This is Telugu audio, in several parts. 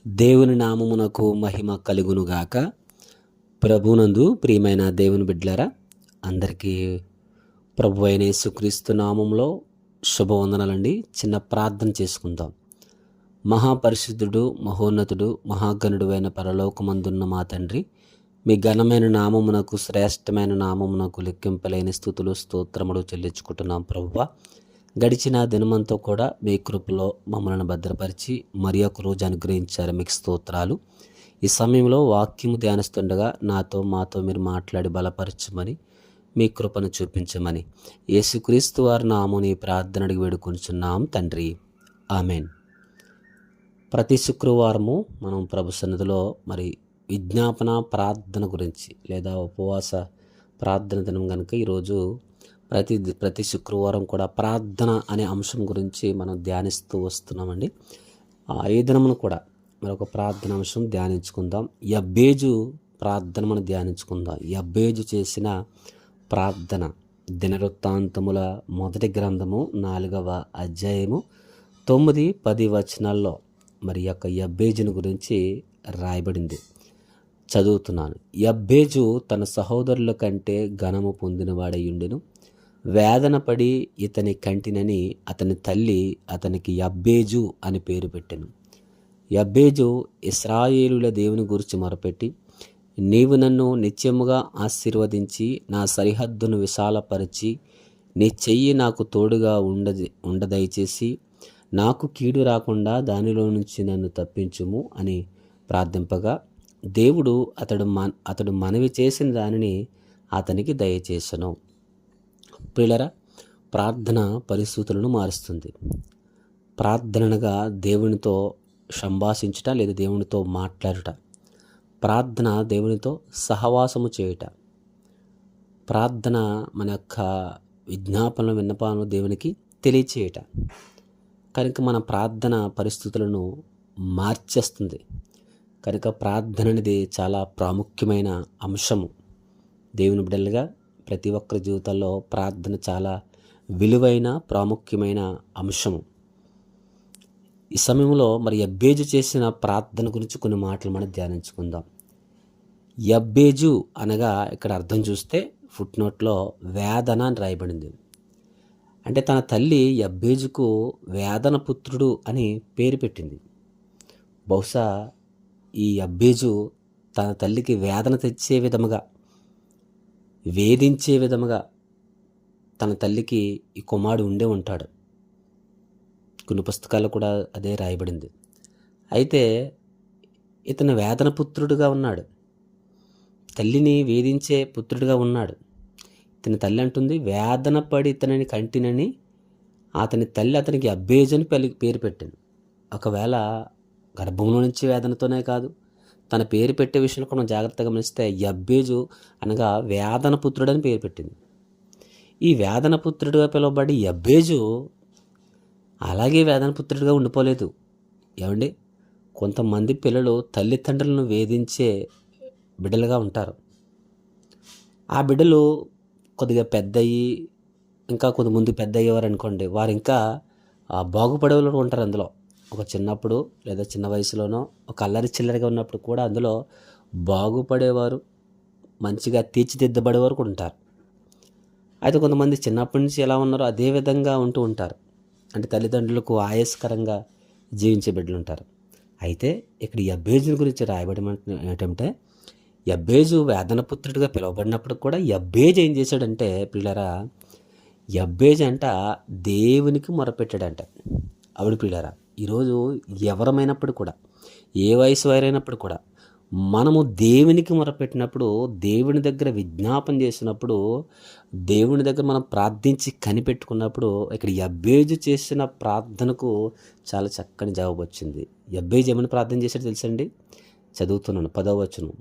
దేవుని నామమునకు మహిమ కలుగునుగాక. ప్రభునందు ప్రియమైన దేవుని బిడ్డలారా, అందరికీ ప్రభు అయిన యేసుక్రీస్తు నామంలో శుభవందనాలండి. చిన్న ప్రార్థన చేసుకుందాం. మహాపరిశుద్ధుడు, మహోన్నతుడు, మహాగణుడు అయిన పరలోకమందున్న మా తండ్రి, మీ ఘనమైన నామమునకు, శ్రేష్టమైన నామమునకు లెక్కింపలేని స్తుతులు స్తోత్రములు చెల్లించుకుంటున్నాం. ప్రభువా, గడిచిన దినమంతా కూడా మీ కృపలో మమ్మల్ని భద్రపరిచి మరి ఒక రోజు అనుగ్రహించారు. మీకు స్తోత్రాలు. ఈ సమయంలో వాక్యము ధ్యానిస్తుండగా మాతో మీరు మాట్లాడి బలపరచమని, మీ కృపను చూపించమని యేసుక్రీస్తు వారి నామమున ఈ ప్రార్థన అడిగి వేడుకొంచున్నాం తండ్రి, ఆమెన్. ప్రతి శుక్రవారము మనం ప్రభు సన్నిధిలో మరి విజ్ఞాపన ప్రార్థన గురించి లేదా ఉపవాస ప్రార్థన దినం కనుక ఈరోజు ప్రతి శుక్రవారం కూడా ప్రార్థన అనే అంశం గురించి మనం ధ్యానిస్తూ వస్తున్నామండి. ఈ దినమును కూడా మరొక ప్రార్థన అంశం ధ్యానించుకుందాం. యబ్బేజు ప్రార్థన మనం ధ్యానించుకుందాం. యబ్బేజు చేసిన ప్రార్థన. దినవృత్తాంతముల మొదటి గ్రంథము 4వ అధ్యాయము 9-10 వచనాల్లో మరి యొక్క యబ్బేజును గురించి రాయబడింది. చదువుతున్నాను. యబ్బేజు తన సహోదరుల కంటే ఘనము పొందినవాడయుండెను. వేదన పడి ఇతని కంటినని అతని తల్లి అతనికి యబ్బేజు అని పేరు పెట్టెను. యబ్బేజు ఇశ్రాయేలుల దేవుని గురించి మొరపెట్టి, నీవు నన్ను నిత్యముగా ఆశీర్వదించి నా సరిహద్దును విశాలపరిచి నీ చెయ్యి నాకు తోడుగా ఉండదయచేసి నాకు కీడు రాకుండా దానిలో నుంచి నన్ను తప్పించుము అని ప్రార్థింపగా, దేవుడు అతడు మనవి చేసిన దానిని అతనికి దయచేసెను. ప్రియులారా, ప్రార్థన పరిస్థితులను మారుస్తుంది. ప్రార్థనగా దేవునితో సంభాషించుట లేదా దేవునితో మాట్లాడుట. ప్రార్థన దేవునితో సహవాసము చేయుట. ప్రార్థన మన యొక్క విజ్ఞాపన విన్నపాలను దేవునికి తెలియచేయుట. కనుక మన ప్రార్థన పరిస్థితులను మార్చేస్తుంది. కనుక ప్రార్థన అనేది చాలా ప్రాముఖ్యమైన అంశము. దేవుని బిడ్డలుగా ప్రతి ఒక్కరి జీవితాల్లో ప్రార్థన చాలా విలువైన ప్రాముఖ్యమైన అంశము. ఈ సమయంలో మరి యబ్బేజు చేసిన ప్రార్థన గురించి కొన్ని మాటలు మనం ధ్యానించుకుందాం. యబ్బేజు అనగా ఇక్కడ అర్థం చూస్తే ఫుట్ నోట్లో వేదన అని రాయబడింది. అంటే తన తల్లి యబ్బేజుకు వేదన పుత్రుడు అని పేరు పెట్టింది. బహుశా ఈ యబ్బేజు తన తల్లికి వేదన తెచ్చే విధముగా, వేధించే విధముగా తన తల్లికి ఈ కుమారుడు ఉండే ఉంటాడు. కొన్ని పుస్తకాల్లో కూడా అదే రాయబడింది. అయితే ఇతను వేదన పుత్రుడుగా ఉన్నాడు. తల్లిని వేధించే పుత్రుడిగా ఉన్నాడు. ఇతని తల్లి అంటుంది, వేదన పడి ఇతనిని కంటినని అతని తల్లి అతనికి యబ్బేజు అని పేరు పెట్టింది. ఒకవేళ గర్భంలో నుంచి వేదనతోనే కాదు, తన పేరు పెట్టే విషయంలో కూడా జాగ్రత్తగా గమనిస్తే యబ్బేజు అనగా వేదన పుత్రుడని పేరు పెట్టింది. ఈ వేదన పుత్రుడిగా పిలువబడి యబ్బేజు అలాగే వేదన పుత్రుడిగా ఉండిపోలేదు. ఏమండి, కొంతమంది పిల్లలు తల్లిదండ్రులను వేధించే బిడ్డలుగా ఉంటారు. ఆ బిడ్డలు కొద్దిగా పెద్దయ్యి ఇంకా కొంతమంది పెద్ద అయ్యేవారు అనుకోండి, వారు ఇంకా బాగుపడేవాళ్ళు ఉంటారు. అందులో ఒక చిన్నప్పుడు లేదా చిన్న వయసులోనో ఒక అల్లరి చిల్లరిగా ఉన్నప్పుడు కూడా అందులో బాగుపడేవారు, మంచిగా తీర్చిదిద్దబడేవారు కూడా ఉంటారు. అయితే కొంతమంది చిన్నప్పటి నుంచి ఎలా ఉన్నారో అదే విధంగా ఉంటూ ఉంటారు. అంటే తల్లిదండ్రులకు ఆయాస్కరంగా జీవించే బిడ్డలు ఉంటారు. అయితే ఇక్కడ యబ్బేజు గురించి రాయబడి ఏంటంటే, యబ్బేజు వేదన పుత్రుడిగా పిలువబడినప్పుడు కూడా యబ్బేజు ఏం చేశాడంటే, పిల్లరా, యబ్బేజు అంట దేవునికి మొరపెట్టాడంట. ఆవిడ పిల్లరా, ఈరోజు ఎవరమైనప్పుడు కూడా, ఏ వయసు వారైనప్పుడు కూడా మనము దేవునికి మొరపెట్టినప్పుడు, దేవుని దగ్గర విజ్ఞాపన చేసినప్పుడు, దేవుని దగ్గర మనం ప్రార్థించి కనిపెట్టుకున్నప్పుడు, ఇక్కడ యబ్బేజు చేసిన ప్రార్థనకు చాలా చక్కని జవాబు వచ్చింది. యబ్బేజు ఏమని ప్రార్థన చేశాడో తెలుసండి? చదువుతున్నాను 10వ వచనం.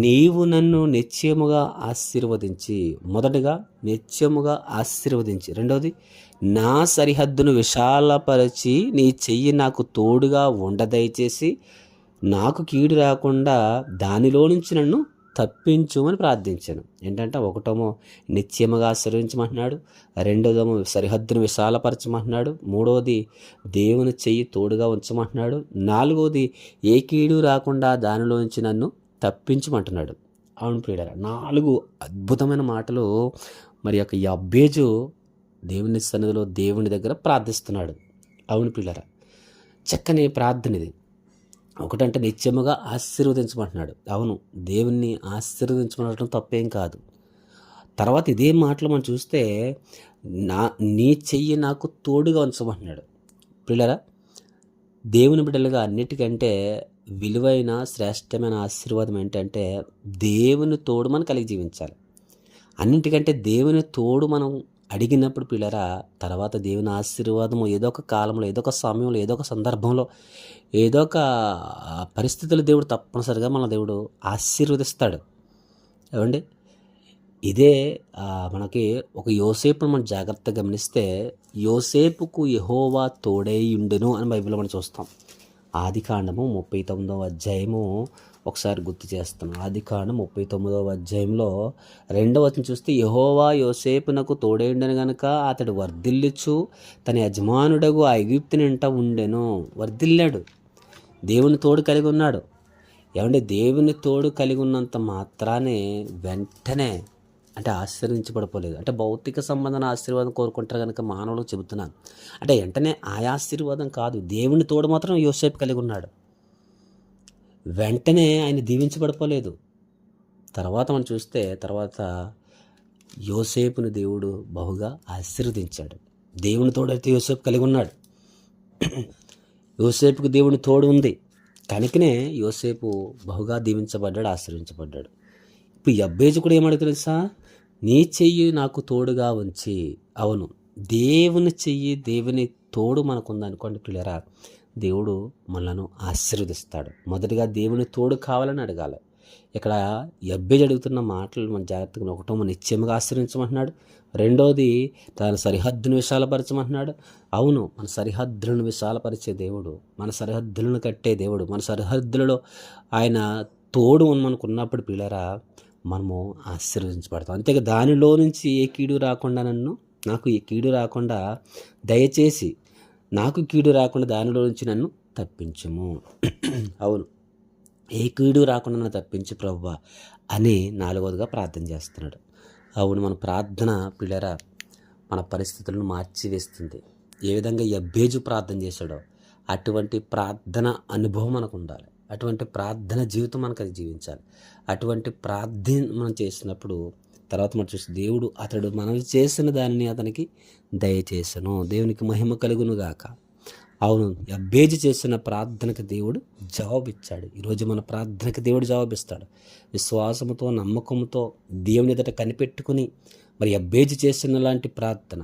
నీవు నన్ను నిత్యముగా ఆశీర్వదించి, మొదటగా నిత్యముగా ఆశీర్వదించి, రెండవది నా సరిహద్దును విశాలపరిచి నీ చెయ్యి నాకు తోడుగా ఉండదయచేసి నాకు కీడు రాకుండా దానిలో నుంచి నన్ను తప్పించుమని ప్రార్థించాను. ఏంటంటే ఒకటేమో నిత్యముగా ఆశీర్వదించమంటున్నాడు, రెండోదేమో సరిహద్దును విశాలపరచమంటున్నాడు, మూడవది దేవుని చెయ్యి తోడుగా ఉంచమంటున్నాడు, నాలుగవది ఏ కీడు రాకుండా దానిలోంచి నన్ను తప్పించమంటున్నాడు. అవును ప్రియులారా, 4 అద్భుతమైన మాటలు మరి యొక్క యబ్బేజు దేవుని సన్నిధిలో దేవుని దగ్గర ప్రార్థిస్తున్నాడు. అవును ప్రియులారా, చక్కని ప్రార్థన ఇది. ఒకటంటే నిత్యముగా ఆశీర్వదించమంటున్నాడు. అవును, దేవుణ్ణి ఆశీర్వదించమనడం తప్పేం కాదు. తర్వాత ఇదే మాటలు మనం చూస్తే నీ చెయ్యి నాకు తోడుగా ఉంచమంటున్నాడు. ప్రియులారా, దేవుని బిడ్డలుగా అన్నిటికంటే విలువైన శ్రేష్టమైన ఆశీర్వాదం ఏంటంటే దేవుని తోడు మనం కలిగి జీవించాలి. అన్నింటికంటే దేవుని తోడు మనం అడిగినప్పుడు పిల్లరా, తర్వాత దేవుని ఆశీర్వాదము ఏదో ఒక కాలంలో, ఏదో ఒక సమయంలో, ఏదో ఒక సందర్భంలో, ఏదో ఒక పరిస్థితులు దేవుడు తప్పనిసరిగా మన దేవుడు ఆశీర్వదిస్తాడు. ఏమండి, ఇదే మనకి ఒక యోసేపును మనం జాగ్రత్తగా గమనిస్తే, యోసేపుకు యెహోవా తోడై ఉండెను అని బైబిల్లో మనం చూస్తాం. ఆదికాండము 39వ అధ్యాయము ఒకసారి గుర్తు చేస్తాను. ఆదికాండం 39వ అధ్యాయంలో 2వ వచనం చూస్తే, యెహోవా యోసేపునకు తోడైండెను గనుక అతడు వర్ధిల్లుచు తన యజమానుడగు ఆ ఐగుప్తునింట ఉండెను. వర్ధిల్లాడు, దేవుని తోడు కలిగి ఉన్నాడు. ఏమంటే దేవుని తోడు కలిగి ఉన్నంత మాత్రానే వెంటనే అంటే ఆశీర్వదించబడిపోలేదు. అంటే భౌతిక సంబంధమైన ఆశీర్వాదం కోరుకుంటారు కనుక మానవులకు చెబుతున్నాను. అంటే వెంటనే ఆ ఆశీర్వాదం కాదు, దేవుని తోడు మాత్రం యోసేపు కలిగి ఉన్నాడు. వెంటనే ఆయన దీవించబడిపోలేదు. తర్వాత మనం చూస్తే తర్వాత యోసేపుని దేవుడు బహుగా ఆశీర్వదించాడు. దేవుని తోడైతే యోసేపు కలిగి ఉన్నాడు. యోసేపుకు దేవుని తోడు ఉంది కనుకనే యోసేపు బహుగా దీవించబడ్డాడు, ఆశీర్వించబడ్డాడు. ఇప్పుడు యబ్బేజు కూడా ఏమడుగు తెలుసా, నీ చెయ్యి నాకు తోడుగా ఉంచి. అవును, దేవుని చెయ్యి, దేవుని తోడు మనకుందనుకోండి పిల్లరా, దేవుడు మనలను ఆశీర్వదిస్తాడు. మొదటిగా దేవుని తోడు కావాలని అడగాలి. ఇక్కడ యబ్బేజు అడుగుతున్న మాటలు మన జాగ్రత్తగా, ఒకటో నిత్యముగా ఆశీర్వించమంటున్నాడు, రెండోది తన సరిహద్దును విశాలపరచమంటున్నాడు. అవును, మన సరిహద్దులను విశాలపరిచే దేవుడు, మన సరిహద్దులను కట్టే దేవుడు, మన సరిహద్దులలో ఆయన తోడు మనకున్నప్పుడు పిల్లరా మనము ఆశీర్వదించబడతాం. అంతేగా దానిలో నుంచి ఏ కీడు రాకుండా నాకు ఏ కీడు రాకుండా దయచేసి నాకు కీడు రాకుండా దానిలో నుంచి నన్ను తప్పించుము. అవును, ఏ కీడు రాకుండా నన్ను తప్పించు ప్రభువా అని 4వదిగా ప్రార్థన చేస్తున్నాడు. అవును, మన ప్రార్థన పిల్లరా మన పరిస్థితులను మార్చివేస్తుంది. ఏ విధంగా యబ్బేజు ప్రార్థన చేశాడో అటువంటి ప్రార్థన అనుభవం మనకు ఉండాలి. అటువంటి ప్రార్థన జీవితం మనకు అది జీవించాలి. అటువంటి ప్రార్థన మనం చేసినప్పుడు తర్వాత మనం చూసి దేవుడు అతడు మనం చేసిన దానిని అతనికి దయచేసను, దేవునికి మహిమ కలుగును గాక. అవును, యబ్బేజు చేసిన ప్రార్థనకు దేవుడు జవాబిచ్చాడు. ఈరోజు మన ప్రార్థనకి దేవుడు జవాబిస్తాడు. విశ్వాసంతో, నమ్మకంతో దేవుని ఎదుట కనిపెట్టుకుని మరి యబ్బేజు చేసిన లాంటి ప్రార్థన,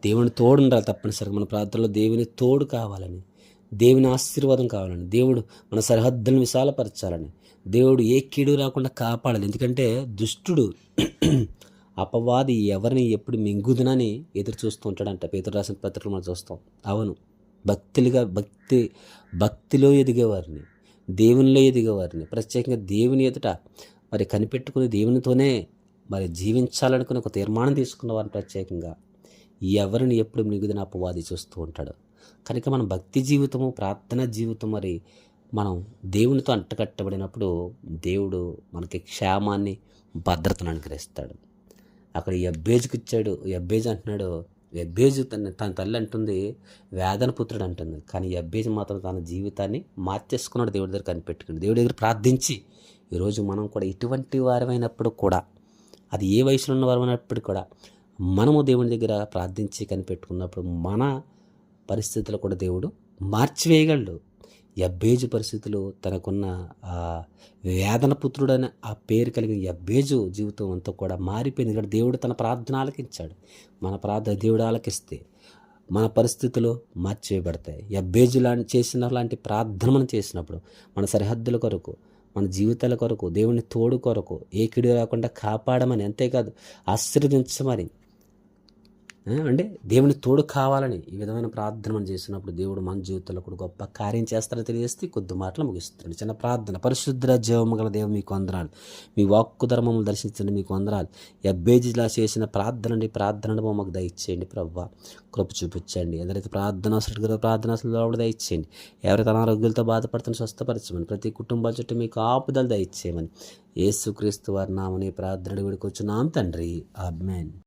దేవుని తోడు ఉండాలి. తప్పనిసరిగా మన ప్రార్థనలో దేవుని తోడు కావాలని, దేవుని ఆశీర్వాదం కావాలని, దేవుడు మన సరిహద్దులను విశాలపరచాలని, దేవుడు ఏ కీడు రాకుండా కాపాడాలి. ఎందుకంటే దుష్టుడు అపవాది ఎవరిని ఎప్పుడు మింగుదునని ఎదురు చూస్తూ ఉంటాడంట. పేతురు రాసిన పత్రికలు మనం చూస్తాం. అవును, భక్తిలో ఎదిగేవారిని, దేవునిలో ఎదిగేవారిని, ప్రత్యేకంగా దేవుని ఎదుట మరి కనిపెట్టుకుని దేవునితోనే మరి జీవించాలనుకుని ఒక తీర్మానం తీసుకున్న వారిని ప్రత్యేకంగా ఎవరిని ఎప్పుడు మింగుదిన అపవాది చూస్తూ ఉంటాడు. కనుక మన భక్తి జీవితము, ప్రార్థన జీవితం మరి మనం దేవునితో అంటకట్టబడినప్పుడు దేవుడు మనకి క్షేమాన్ని, భద్రతను అనుగ్రహిస్తాడు. అక్కడ యబ్బేజుకి ఇచ్చాడు. యబ్బేజు అంటున్నాడు, యబ్బేజు తన తల్లి అంటుంది వేదన పుత్రుడు అంటుంది, కానీ యబ్బేజు మాత్రం తన జీవితాన్ని మార్చేసుకున్నాడు. దేవుడి దగ్గర కనిపెట్టుకుని, దేవుడి దగ్గర ప్రార్థించి. ఈరోజు మనం కూడా ఇటువంటి వారమైనప్పుడు కూడా, అది ఏ వయసులో ఉన్న వారమైనప్పుడు కూడా మనము దేవుని దగ్గర ప్రార్థించి కనిపెట్టుకున్నప్పుడు మన పరిస్థితులు కూడా దేవుడు మార్చివేయగలడు. యబ్బేజు పరిస్థితులు, తనకున్న వేదన పుత్రుడని ఆ పేరు కలిగిన యబ్బేజు జీవితం అంతా కూడా మారిపోయింది. ఇక్కడ దేవుడు తన ప్రార్థన ఆలకించాడు. మన ప్రార్థన దేవుడు ఆలకిస్తే మన పరిస్థితులు మార్చివేయబడతాయి. యబ్బేజు చేసిన లాంటి ప్రార్థన మనం చేసినప్పుడు మన సరిహద్దుల కొరకు, మన జీవితాల కొరకు, దేవుని తోడు కొరకు, ఏ కీడు రాకుండా కాపాడమని, అంతేకాదు ఆశీర్వదించమని అంటే దేవుని తోడు కావాలని ఈ విధమైన ప్రార్థన మనం చేసినప్పుడు దేవుడు మన జీవితంలో కూడా గొప్ప కార్యం చేస్తారని తెలియజేస్తే కొద్ది మాటలు ముగిస్తుంది. చిన్న ప్రార్థన. పరిశుద్ధ జీవము గల దేవుడు మీకు వందనాలు. మీ వాక్కు ధర్మములు దర్శించండి, మీకు వందనాలు. ఎబ్బేజీలా చేసిన ప్రార్థనను మాకు దయచేయండి ప్రభువా. కృప చూపించండి. ఎవరైతే ప్రార్థన అసలు దయచేయండి. ఎవరైతే అనారోగ్యాలతో బాధపడుతున్న స్వస్థపరచమని, ప్రతి కుటుంబాల చుట్టూ మీకు ఆపుదలు దయచేయమని యేసుక్రీస్తు వారి నామమున ప్రార్థన వేడుకొచ్చున్నాం తండ్రి. ఆమేన్.